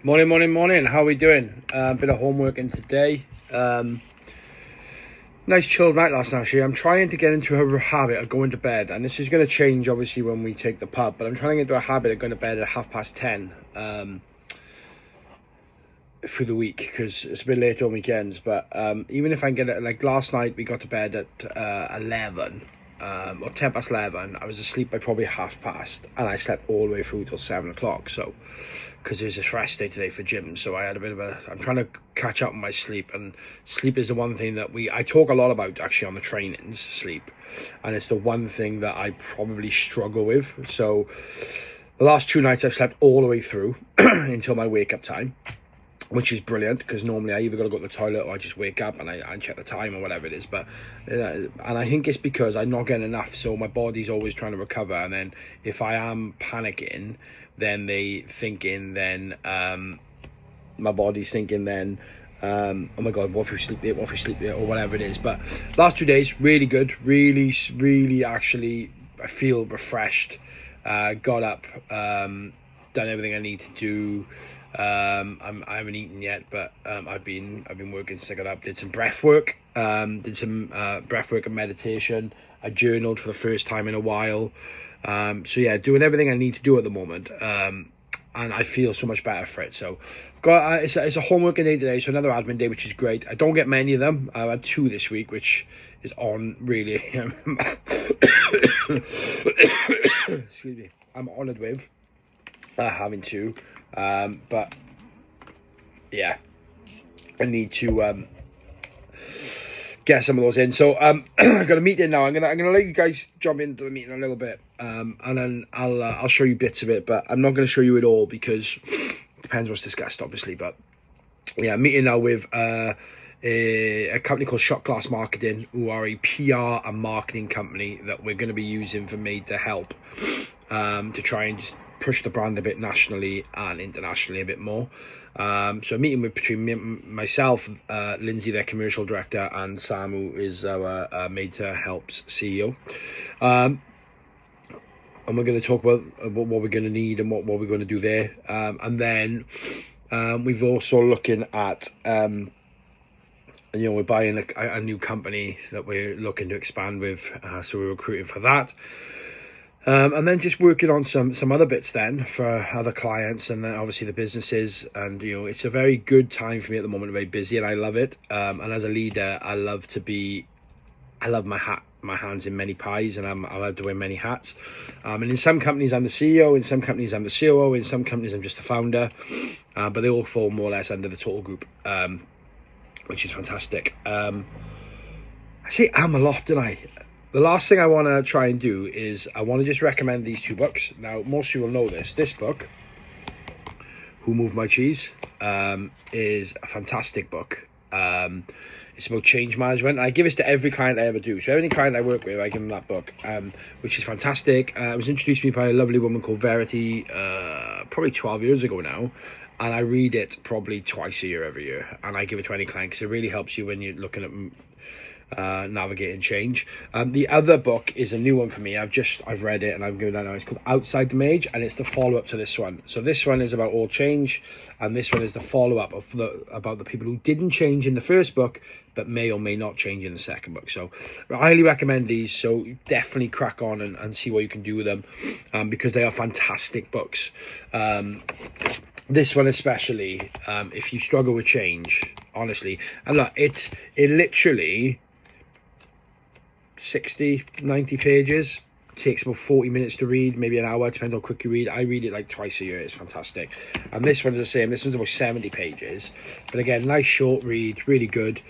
Morning. How are we doing? Bit of homework in today. Nice chilled night last night, actually. I'm trying to get into a habit of going to bed, and this is going to change, obviously, when we take the pub, but I'm trying to get into a habit of going to bed at 10:30 through the week, because it's a bit late on weekends, but even if I get it, like last night, we got to bed at 11, or 11. I was asleep by probably 30:30, and I slept all the way through till 7 o'clock, so, because it was a rest day today for gym, so I had a bit of I'm trying to catch up on my sleep, and sleep is the one thing that I talk a lot about, actually, on the trainings, sleep, and it's the one thing that I probably struggle with. So the last 2 nights I've slept all the way through until my wake up time, which is brilliant, because normally I either got to go to the toilet or I just wake up and I check the time or whatever it is, but and I think it's because I'm not getting enough, so my body's always trying to recover, and then if I am panicking, then my body's thinking then, oh my god, what if we sleep late, or whatever it is. But last 2 days, really good, really actually, I feel refreshed. Got up, done everything I need to do. I haven't eaten yet, but I've been working since I got up. Did some breath work, and meditation. I journaled for the first time in a while. So yeah, doing everything I need to do at the moment, and I feel so much better for it. So it's a homeworking day today, so another admin day, which is great. I don't get many of them. I had 2 this week, which is on really. Excuse me. I'm honoured with having 2. But yeah, I need to get some of those in. So I've got a meeting now. I'm gonna let you guys jump into the meeting a little bit, and then I'll show you bits of it, but I'm not going to show you it all because it depends what's discussed, obviously. But yeah, I'm meeting now with a company called Shot Glass Marketing, who are a PR and marketing company that we're going to be using for me to help to try and just push the brand a bit nationally and internationally a bit more. So a meeting between myself, Lindsay, their commercial director, and Sam, who is our Made to Helps CEO. And we're going to talk about what we're going to need and what we're going to do there. And then we've also looking at, we're buying a new company that we're looking to expand with. So we're recruiting for that. And then just working on some other bits then for other clients, and then obviously the businesses. And it's a very good time for me at the moment. I'm very busy and I love it. And as a leader, I love my hands in many pies, and I love to wear many hats. And in some companies I'm the CEO, in some companies I'm the COO, in some companies I'm just the founder. But they all fall more or less under the total group, which is fantastic. I say a lot, don't I? The last thing I want to try and do is I want to just recommend these 2 books. Now, most of you will know this. This book, Who Moved My Cheese, is a fantastic book. It's about change management. I give this to every client I ever do. So every client I work with, I give them that book, which is fantastic. It was introduced to me by a lovely woman called Verity, probably 12 years ago now. And I read it probably twice a year, every year. And I give it to any client because it really helps you when you're looking at navigating change. The other book is a new one for me. I've read it and I've given that now. It's called Outside the Mage, and it's the follow-up to this one. So this one is about all change, and this one is the follow-up about the people who didn't change in the first book but may or may not change in the second book. So I highly recommend these. So definitely crack on and see what you can do with them, because they are fantastic books. This one especially, if you struggle with change, honestly, and look, it literally 60-90 pages, takes about 40 minutes to read, maybe an hour, depends how quick you read. I read it like twice a year. It's fantastic. And this one's the same. This one's about 70 pages, but again, nice short read, really good.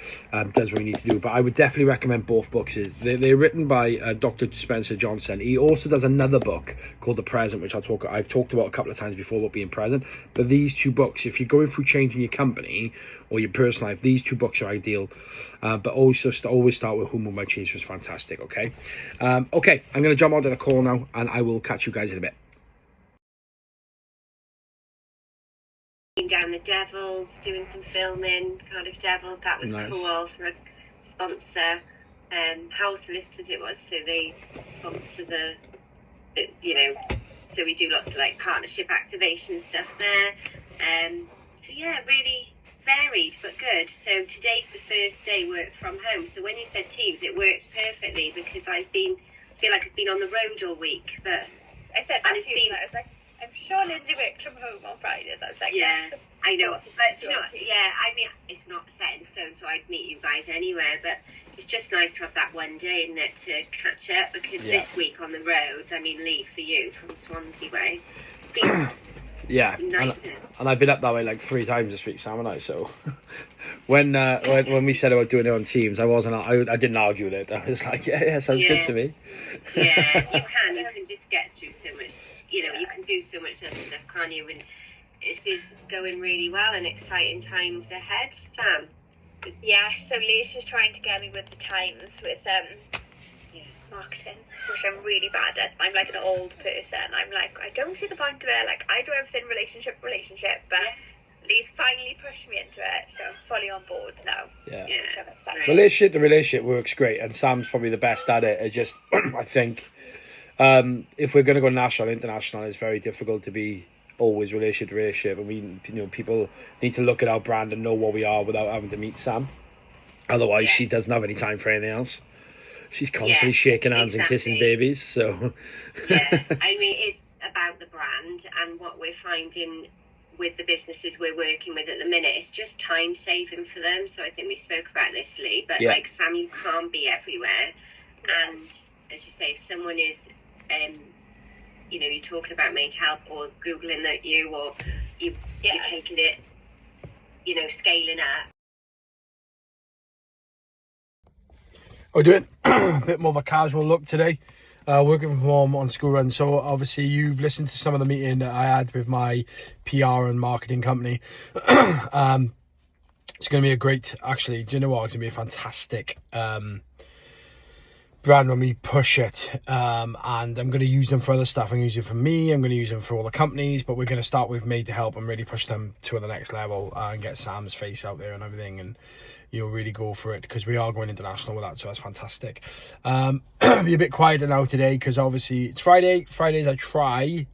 Does what you need to do. But I would definitely recommend both books. They're written by Dr. Spencer Johnson. He also does another book called The Present, which I've talked about a couple of times before about being present. But these 2 books, if you're going through changing your company or your personal life, these 2 books are ideal. But also always start with Who Moved My Cheese was fantastic. Okay, I'm going to jump onto the call now, and I will catch you guys in a bit. Down the Devils, doing some filming, kind of Devils. That was nice. Cool for a sponsor. House Solicitors it was, so they sponsor the so we do lots of like partnership activation stuff there. So yeah, really varied but good. So today's the first day work from home. So when you said Teams, it worked perfectly because I feel like I've been on the road all week. But I said that to you. I was like, I'm sure Lindsay worked from home on Fridays. I was like, yeah, I know. But you know, yeah, I mean, it's not set in stone, so I'd meet you guys anywhere. But it's just nice to have that one day, isn't it, to catch up? Because this week on the roads, I mean, Lee, for you from Swansea way, it's been yeah, and I've been up that way like 3 times this week, Sam and I. So when we said about doing it on Teams, I didn't argue with it. I was like, yeah, sounds good to me. Yeah, you can just get through so much. You know, you can do so much other stuff, can't you? And this is going really well and exciting times ahead, Sam. Yeah, so Lee's just trying to get me with the times with marketing, which I'm really bad at. I'm like an old person. I'm like, I don't see the point of it. Like, I do everything relationship, but Lee's finally pushed me into it, so I'm fully on board now. Yeah. Right. The relationship works great, and Sam's probably the best at it. It's just, I think, if we're going to go national, international, it's very difficult to be always relationship to relationship, and people need to look at our brand and know what we are without having to meet Sam. Otherwise, she doesn't have any time for anything else. She's constantly shaking hands and kissing babies. So yeah, I mean, it's about the brand, and what we're finding with the businesses we're working with at the minute, it's just time saving for them. So I think we spoke about this, Lee, but like Sam, you can't be everywhere, and as you say, if someone is you're talking about made help or Googling that you're taking it, scaling up. We're doing a bit more of a casual look today, working from home on school run. So obviously you've listened to some of the meeting that I had with my PR and marketing company. It's going to be a great, actually, do you know what? It's going to be a fantastic brand when we push it, and I'm going to use them for other stuff. I'm going to use it for me, I'm going to use them for all the companies, but we're going to start with Made to Help and really push them to the next level, and get Sam's face out there and everything, and really go for it, because we are going international with that, so that's fantastic. Be a bit quieter now today because obviously it's Fridays I try,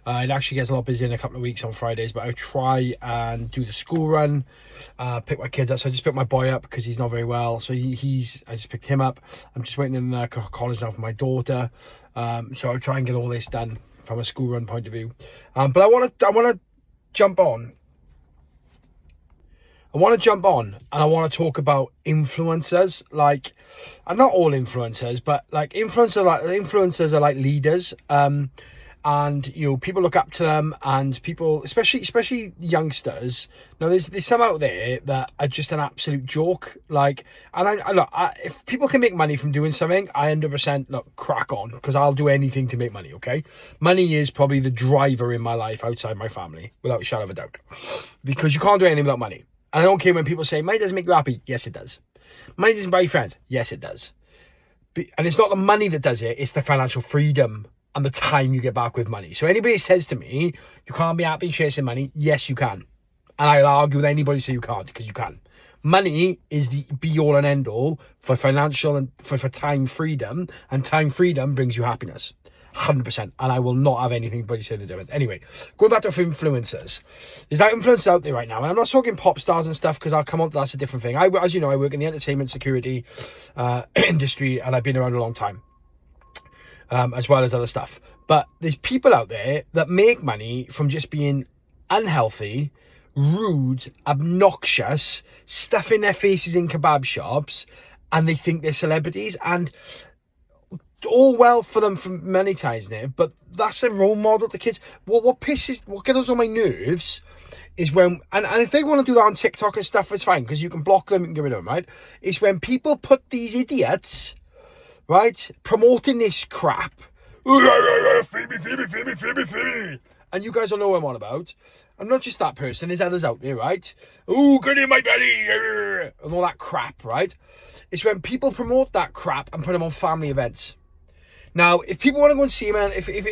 it actually gets a lot busier in a couple of weeks on Fridays, but I try and do the school run, pick my kids up. So I just picked my boy up because he's not very well, so I just picked him up. I'm just waiting in college now for my daughter, so I'll try and get all this done from a school run point of view. But I want to jump on and I want to talk about influencers, and not all influencers, but influencers are like leaders, and people look up to them, and people, especially youngsters. Now there's some out there that are just an absolute joke, if people can make money from doing something, I 100% crack on, because I'll do anything to make money. Okay, money is probably the driver in my life outside my family, without a shadow of a doubt, because you can't do anything without money. And I don't care when people say money doesn't make you happy. Yes, it does. Money doesn't buy you friends. Yes, it does. And it's not the money that does it. It's the financial freedom and the time you get back with money. So anybody says to me, you can't be happy chasing money. Yes, you can. And I'll argue with anybody say you can't, because you can. Money is the be all and end all for financial and for time freedom. And time freedom brings you happiness. 100%, and I will not have anything but say the difference. Anyway, going back to influencers, there's that influencers out there right now, and I'm not talking pop stars and stuff, because I'll come on to that's a different thing. As you know, I work in the entertainment security industry, and I've been around a long time, as well as other stuff. But there's people out there that make money from just being unhealthy, rude, obnoxious, stuffing their faces in kebab shops, and they think they're celebrities, and all well for them for many times now, but that's a role model to kids. What gets on my nerves is when, and if they want to do that on TikTok and stuff, it's fine, because you can block them and get rid of them, right? It's when people put these idiots, right, promoting this crap, Phoebe, and you guys all know what I'm on about. I'm not just that person, there's others out there, right? Oh, good in my belly, and all that crap, right? It's when people promote that crap and put them on family events. Now, if people want to go and see them, if you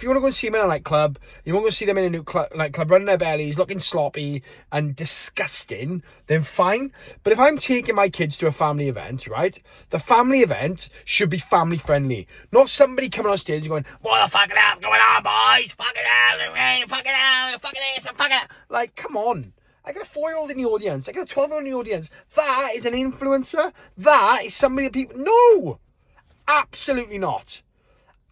want to go and see them in a nightclub, you want to go see them in a new nightclub, running their bellies, looking sloppy and disgusting, then fine. But if I'm taking my kids to a family event, right, the family event should be family friendly. Not somebody coming on stage and going, what the fucking hell's going on, boys? Fucking hell, fucking hell, fucking this, fucking hell. Like, come on. 4-year-old in the audience. I got a 12-year-old in the audience. That is an influencer. That is somebody that people... No! Absolutely not.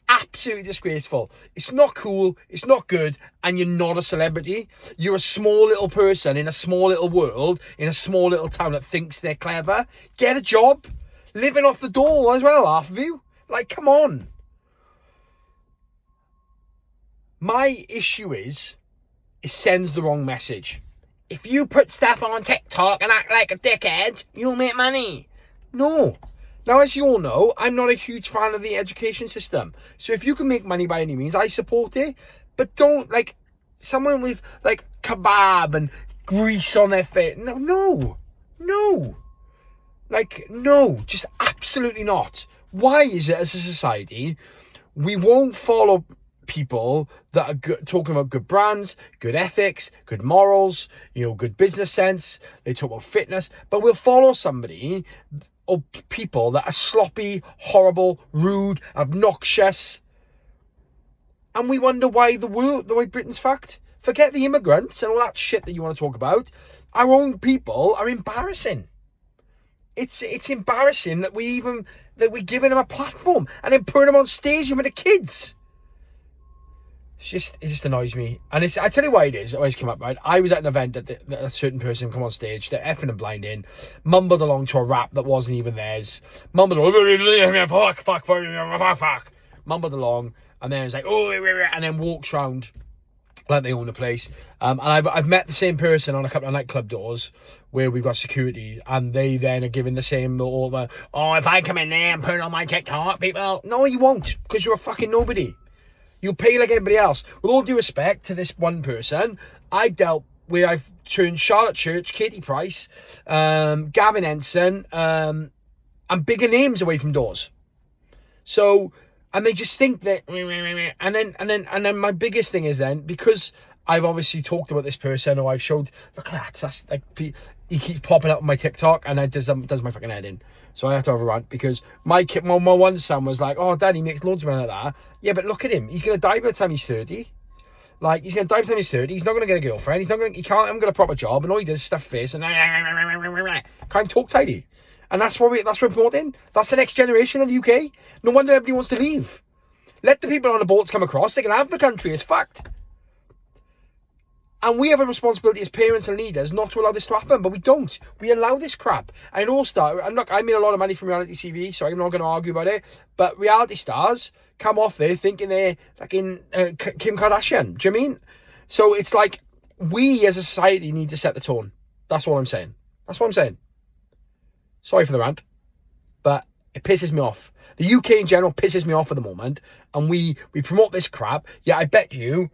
Absolutely disgraceful. It's not cool. It's not good. And you're not a celebrity. You're a small little person in a small little world, in a small little town that thinks they're clever. Get a job. Living off the dole as well, half of you. Like, come on. My issue is, it sends the wrong message. If you put stuff on TikTok and act like a dickhead, you'll make money. No. Now, as you all know, I'm not a huge fan of the education system. So if you can make money by any means, I support it. But don't, like, someone with, like, kebab and grease on their face. No. Like, no, just absolutely not. Why is it, as a society, we won't follow people that are good, talking about good brands, good ethics, good morals, good business sense. They talk about fitness, but we'll follow somebody or people that are sloppy, horrible, rude, obnoxious, and we wonder why the way Britain's fucked. Forget the immigrants and all that shit that you want to talk about. Our own people are embarrassing. It's embarrassing that we're giving them a platform and then putting them on stage with the kids. It just annoys me. And I tell you why it is. It always come up, right? I was at an event that a certain person come on stage, they're effing and blinding, mumbled along to a rap that wasn't even theirs. Mumbled mumbled along, and then it's like, oh, and then walks round like they own the place. And I've met the same person on a couple of nightclub doors where we've got security, and they then are giving the same over. Oh, if I come in there and put it on my TikTok, people. No, you won't, because you're a fucking nobody. You'll pay like everybody else. With all due respect to this one person, I've turned Charlotte Church, Katie Price, Gavin Ensign, and bigger names away from doors. So, and they just think that, and then my biggest thing is then, because I've obviously talked about this person, or I've showed, look at that, that's like, he keeps popping up on my TikTok, and it does my fucking head in. So I have to have a rant, because my one son was like, oh, Dad, he makes loads of money like that. Yeah, but look at him. He's going to die by the time he's 30. Like, he's going to die by the time he's 30. He's not going to get a girlfriend. He haven't got a proper job, and all he does is stuff face and can't talk tidy. And that's what we're promoting. That's the next generation of the UK. No wonder everybody wants to leave. Let the people on the boats come across. They can have the country. It's fact. And we have a responsibility as parents and leaders not to allow this to happen, but we don't. We allow this crap. And it all started, and look, I made a lot of money from reality TV, so I'm not going to argue about it, but reality stars come off there thinking they're like in Kim Kardashian. Do you know what I mean? So it's like, we as a society need to set the tone. That's all I'm saying. Sorry for the rant, but it pisses me off. The UK in general pisses me off at the moment, and we promote this crap. Yeah, I bet you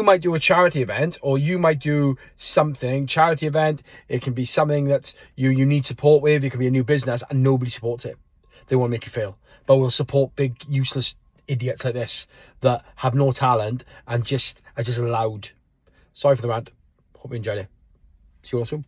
might do a charity event, or you might do something, charity event. It can be something that you need support with. It could be a new business, and nobody supports it. They want to make you fail. But we'll support big, useless idiots like this that have no talent and are just loud. Sorry for the rant. Hope you enjoyed it. See you all soon.